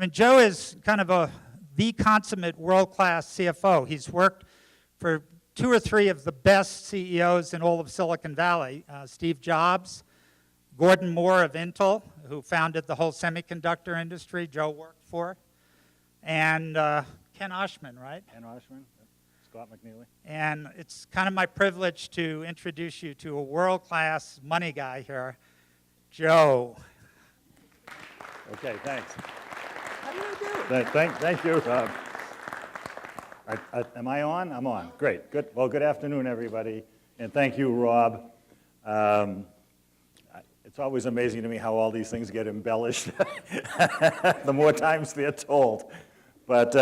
mean, Joe is kind of the consummate world-class CFO. He's worked for 2 or 3 of the best CEOs in all of Silicon Valley. Steve Jobs, Gordon Moore of Intel, who founded the whole semiconductor industry Joe worked for, and Ken Oshman, right? Ken Oshman, Scott McNeely. And it's kind of my privilege to introduce you to a world-class money guy here, Joe. Okay, thanks. How do you do? Thank you. Am I on? I'm on. Great. Good. Well, good afternoon, everybody, and thank you, Rob. It's always amazing to me how all these things get embellished the more times they're told. But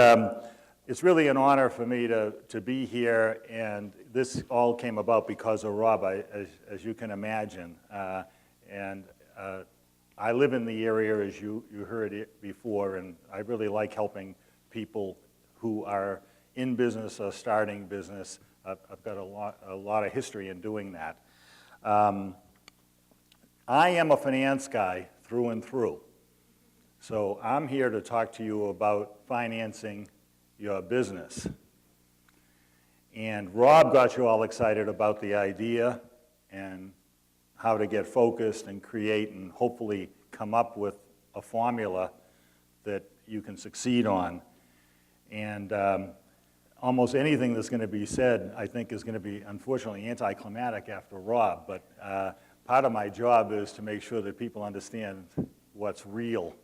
it's really an honor for me to be here, and this all came about because of Rob, as you can imagine. I live in the area, as you heard it before, and I really like helping people who are in business or starting business. I've got a lot of history in doing that. I am a finance guy through and through. So I'm here to talk to you about financing your business. And Rob got you all excited about the idea and how to get focused and create and hopefully come up with a formula that you can succeed on. And almost anything that's going to be said, I think, is going to be, unfortunately, anticlimactic after Rob. But part of my job is to make sure that people understand what's real.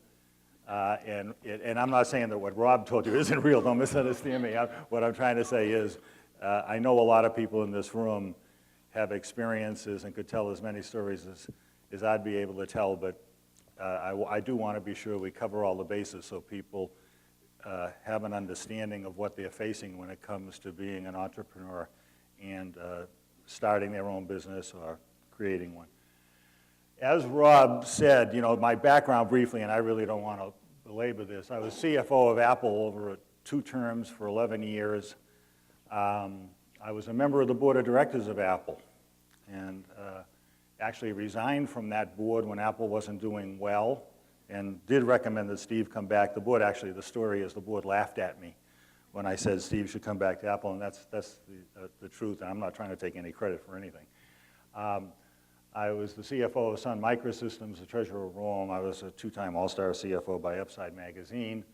And I'm not saying that what Rob told you isn't real. Don't misunderstand me. What I'm trying to say is I know a lot of people in this room have experiences and could tell as many stories as I'd be able to tell, but I do want to be sure we cover all the bases so people have an understanding of what they're facing when it comes to being an entrepreneur and starting their own business or creating one. As Rob said, you know, my background briefly, and I really don't want to belabor this, I was CFO of Apple over 2 terms for 11 years. I was a member of the board of directors of Apple and actually resigned from that board when Apple wasn't doing well and did recommend that Steve come back. The board, actually, the story is the board laughed at me when I said Steve should come back to Apple, and that's the truth, and I'm not trying to take any credit for anything. I was the CFO of Sun Microsystems, the treasurer of Rome. I was a 2-time All-Star CFO by Upside Magazine.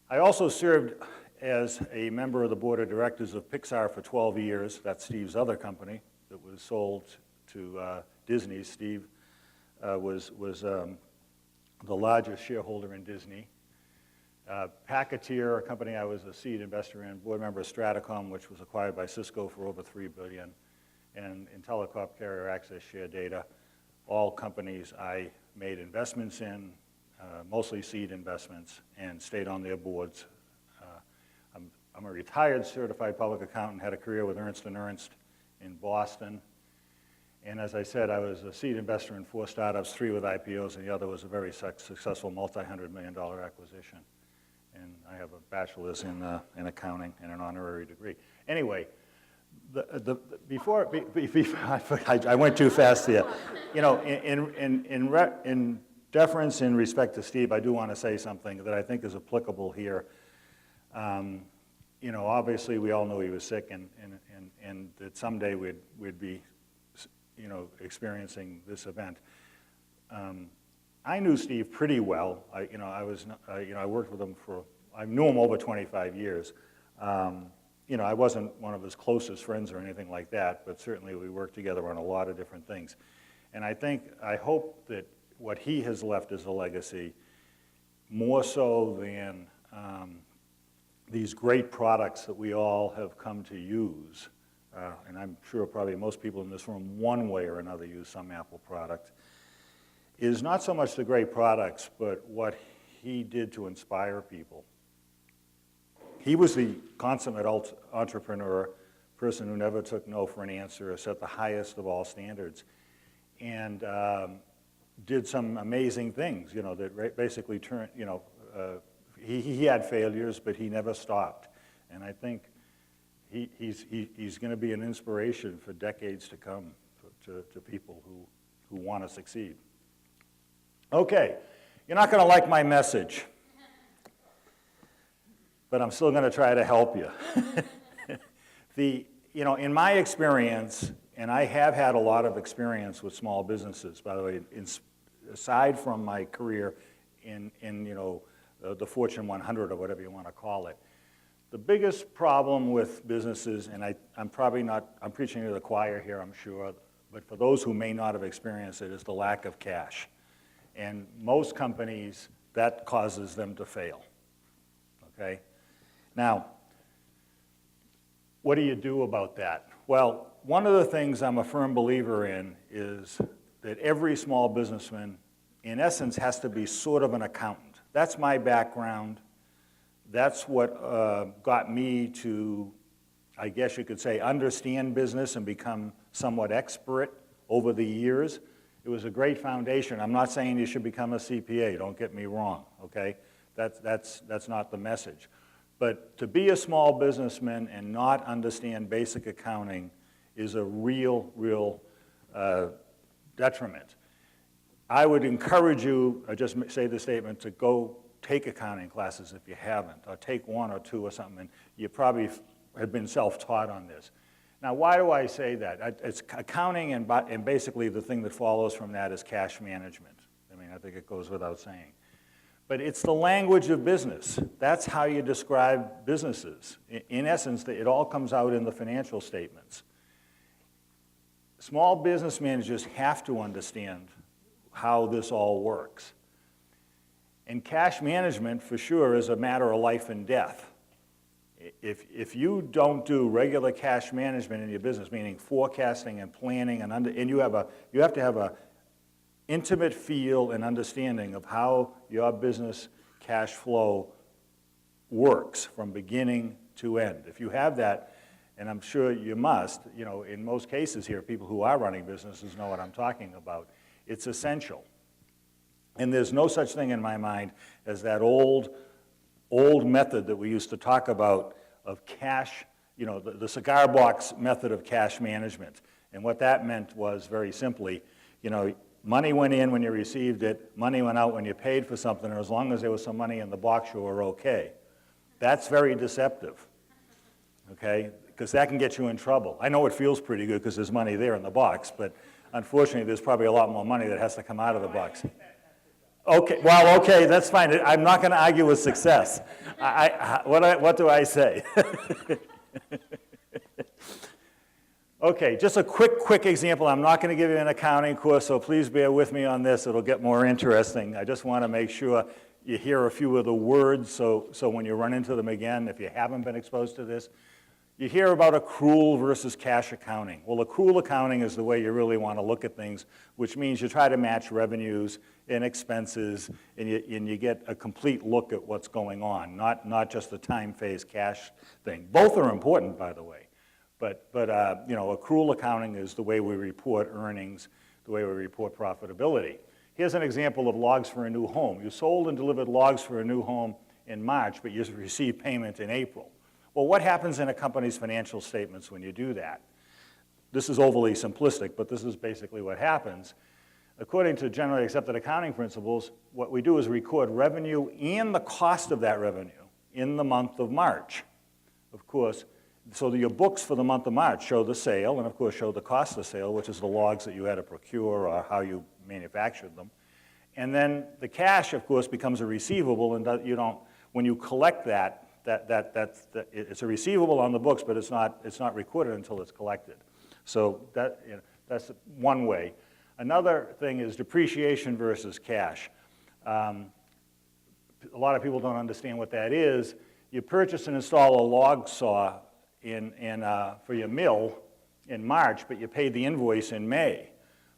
I also served as a member of the board of directors of Pixar for 12 years. That's Steve's other company that was sold to Disney. Steve was the largest shareholder in Disney. Packeteer, a company I was a seed investor in, board member of Stratacom, which was acquired by Cisco for over $3 billion. And IntelliCorp, Carrier Access, Share Data, all companies I made investments in, mostly seed investments, and stayed on their boards. I'm a retired certified public accountant, had a career with Ernst & Ernst in Boston. And as I said, I was a seed investor in 4 startups, 3 with IPOs, and the other was a very successful multi-$100-million acquisition. And I have a bachelor's in accounting and an honorary degree. Anyway, before I went too fast here. You know, in deference in respect to Steve, I do want to say something that I think is applicable here. You know, obviously we all knew he was sick, and that someday we'd be, you know, experiencing this event. I knew Steve pretty well. I worked with him I knew him over 25 years. You know, I wasn't one of his closest friends or anything like that, but certainly we worked together on a lot of different things. And I hope that what he has left as a legacy, more so than these great products that we all have come to use, and I'm sure probably most people in this room one way or another use some Apple product, is not so much the great products, but what he did to inspire people. He was the consummate entrepreneur, person who never took no for an answer or set the highest of all standards, and did some amazing things, you know, that basically turned, you know, he had failures, but he never stopped. And I think he's going to be an inspiration for decades to come to people who want to succeed. Okay, you're not going to like my message. but I'm still going to try to help you. In my experience, and I have had a lot of experience with small businesses, by the way, aside from my career in the Fortune 100 or whatever you want to call it. The biggest problem with businesses, and I'm preaching to the choir here, I'm sure, but for those who may not have experienced it, is the lack of cash. And most companies, that causes them to fail, okay? Now, what do you do about that? Well, one of the things I'm a firm believer in is that every small businessman, in essence, has to be sort of an accountant. That's my background. That's what got me to, I guess you could say, understand business and become somewhat expert over the years. It was a great foundation. I'm not saying you should become a CPA, don't get me wrong, okay? That's not the message. But to be a small businessman and not understand basic accounting is a real detriment. I would encourage you, I just say the statement, to go take accounting classes if you haven't, or take one or two or something, and you probably have been self-taught on this. Now, why do I say that? It's accounting, and basically the thing that follows from that is cash management. I mean, I think it goes without saying. But it's the language of business. That's how you describe businesses. In essence, it all comes out in the financial statements. Small business managers have to understand how this all works. And cash management, for sure, is a matter of life and death. If you don't do regular cash management in your business, meaning forecasting and planning, and you have to have a intimate feel and understanding of how your business cash flow works from beginning to end. If you have that, and I'm sure you must, in most cases here, people who are running businesses know what I'm talking about. It's essential. And there's no such thing in my mind as that old method that we used to talk about of cash, the cigar box method of cash management. And what that meant was, very simply, money went in when you received it, money went out when you paid for something, and as long as there was some money in the box, you were okay. That's very deceptive, okay? Because that can get you in trouble. I know it feels pretty good because there's money there in the box, but unfortunately, there's probably a lot more money that has to come out of the box. Okay, well, okay, that's fine. I'm not going to argue with success. What do I say? Okay, just a quick example. I'm not going to give you an accounting course, so please bear with me on this. It'll get more interesting. I just want to make sure you hear a few of the words, so when you run into them again, if you haven't been exposed to this, you hear about accrual versus cash accounting. Well, accrual accounting is the way you really want to look at things, which means you try to match revenues and expenses, and you get a complete look at what's going on, not just the time phase cash thing. Both are important, by the way, but accrual accounting is the way we report earnings, the way we report profitability. Here's an example of logs for a new home. You sold and delivered logs for a new home in March, but you received payment in April. Well, what happens in a company's financial statements when you do that? This is overly simplistic, but this is basically what happens. According to generally accepted accounting principles, what we do is record revenue and the cost of that revenue in the month of March. Of course, so your books for the month of March show the sale and, of course, show the cost of sale, which is the logs that you had to procure or how you manufactured them. And then the cash, of course, becomes a receivable, and when you collect that, it's a receivable on the books, but it's not recorded until it's collected. So that's one way. Another thing is depreciation versus cash. A lot of people don't understand what that is. You purchase and install a log saw for your mill in March, but you paid the invoice in May.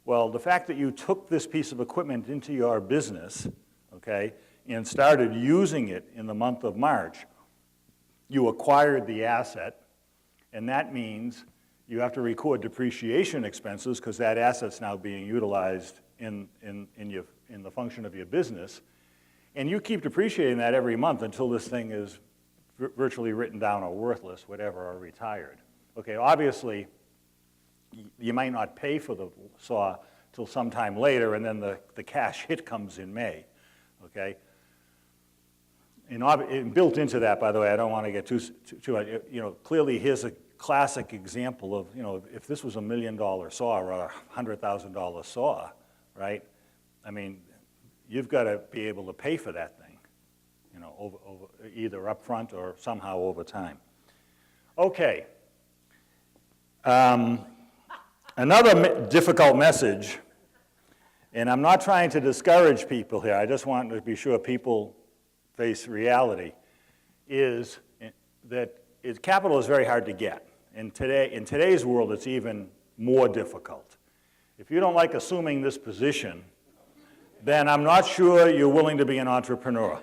Well, the fact that you took this piece of equipment into your business, okay, and started using it in the month of March, you acquired the asset, and that means you have to record depreciation expenses because that asset's now being utilized in the function of your business. And you keep depreciating that every month until this thing is virtually written down or worthless, whatever, or retired. Okay, obviously, you might not pay for the saw till sometime later, and then the cash hit comes in May, okay? and built into that, by the way, I don't want to get too much, clearly here's a classic example of, if this was $1 million saw or a $100,000 saw, right? I mean, you've got to be able to pay for that thing, over either up front or somehow over time. Okay. Another difficult message, and I'm not trying to discourage people here, I just want to be sure people face reality, is that capital is very hard to get. In today's world, it's even more difficult. If you don't like assuming this position, then I'm not sure you're willing to be an entrepreneur.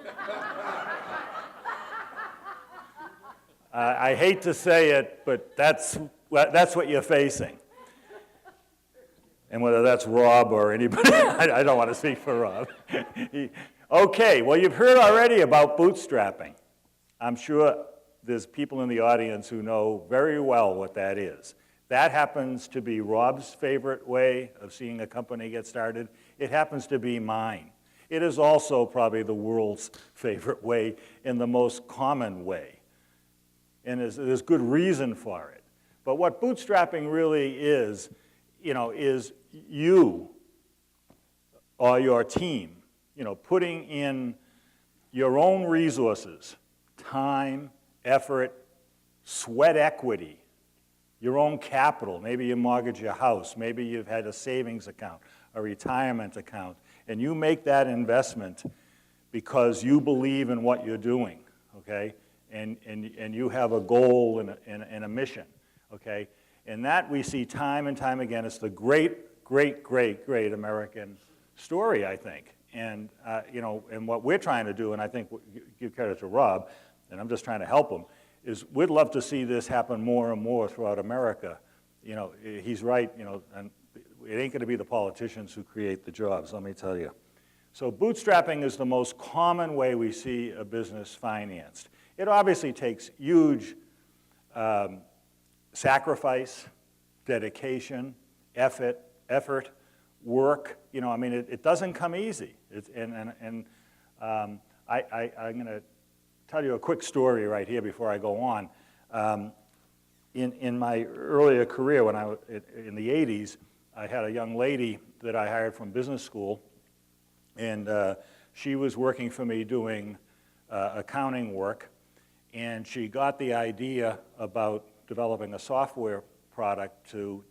I hate to say it, but that's what you're facing. And whether that's Rob or anybody, I don't want to speak for Rob. Okay, well, you've heard already about bootstrapping. I'm sure there's people in the audience who know very well what that is. That happens to be Rob's favorite way of seeing a company get started. It happens to be mine. It is also probably the world's favorite way and the most common way. And there's good reason for it. But what bootstrapping really is, is you or your team, putting in your own resources, time, effort, sweat equity, your own capital. Maybe you mortgage your house. Maybe you've had a savings account, a retirement account, and you make that investment because you believe in what you're doing, okay? And you have a goal and a mission, okay? And that we see time and time again. It's the great, great, great, great American story, I think. And, and what we're trying to do, and I think give credit to Rob, and I'm just trying to help him, is we'd love to see this happen more and more throughout America. He's right, and it ain't going to be the politicians who create the jobs, let me tell you. So bootstrapping is the most common way we see a business financed. It obviously takes huge sacrifice, dedication, effort, work. It doesn't come easy. I'm going to tell you a quick story right here before I go on. In my earlier career, when I was in the 80s, I had a young lady that I hired from business school, and she was working for me doing accounting work, and she got the idea about developing a software product to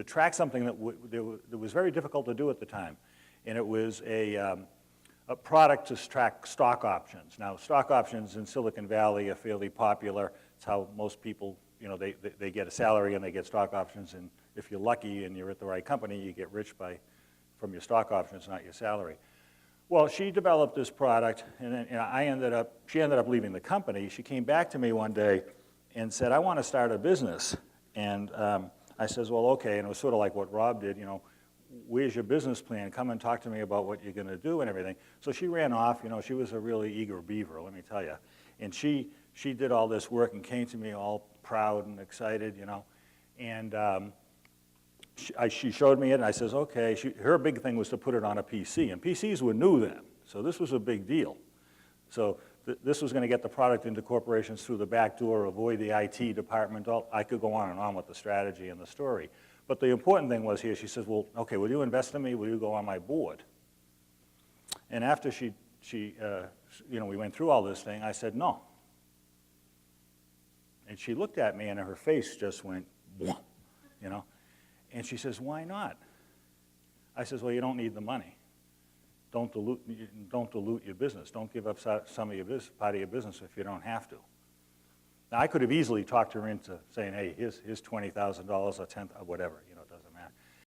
track something that was very difficult to do at the time, and it was a product to track stock options. Now, stock options in Silicon Valley are fairly popular. It's how most people, they get a salary and they get stock options, and if you're lucky and you're at the right company, you get rich from your stock options, not your salary. Well, she developed this product, and then she ended up leaving the company. She came back to me one day and said, I want to start a business. And I says, well, okay, and it was sort of like what Rob did, where's your business plan? Come and talk to me about what you're going to do and everything. So she ran off. She was a really eager beaver, let me tell you. And she did all this work and came to me all proud and excited, And she showed me it, and I says, okay. Her big thing was to put it on a PC, and PCs were new then, so this was a big deal. So this was going to get the product into corporations through the back door, avoid the IT department. I could go on and on with the strategy and the story. But the important thing was here, she says, well, okay, will you invest in me? Will you go on my board? And after we went through all this thing, I said, no. And she looked at me, and her face just went, And she says, why not? I says, well, you don't need the money. Don't dilute your business. Don't give up some of your part of your business if you don't have to. Now, I could have easily talked her into saying, hey, here's $20,000, a tenth, or whatever,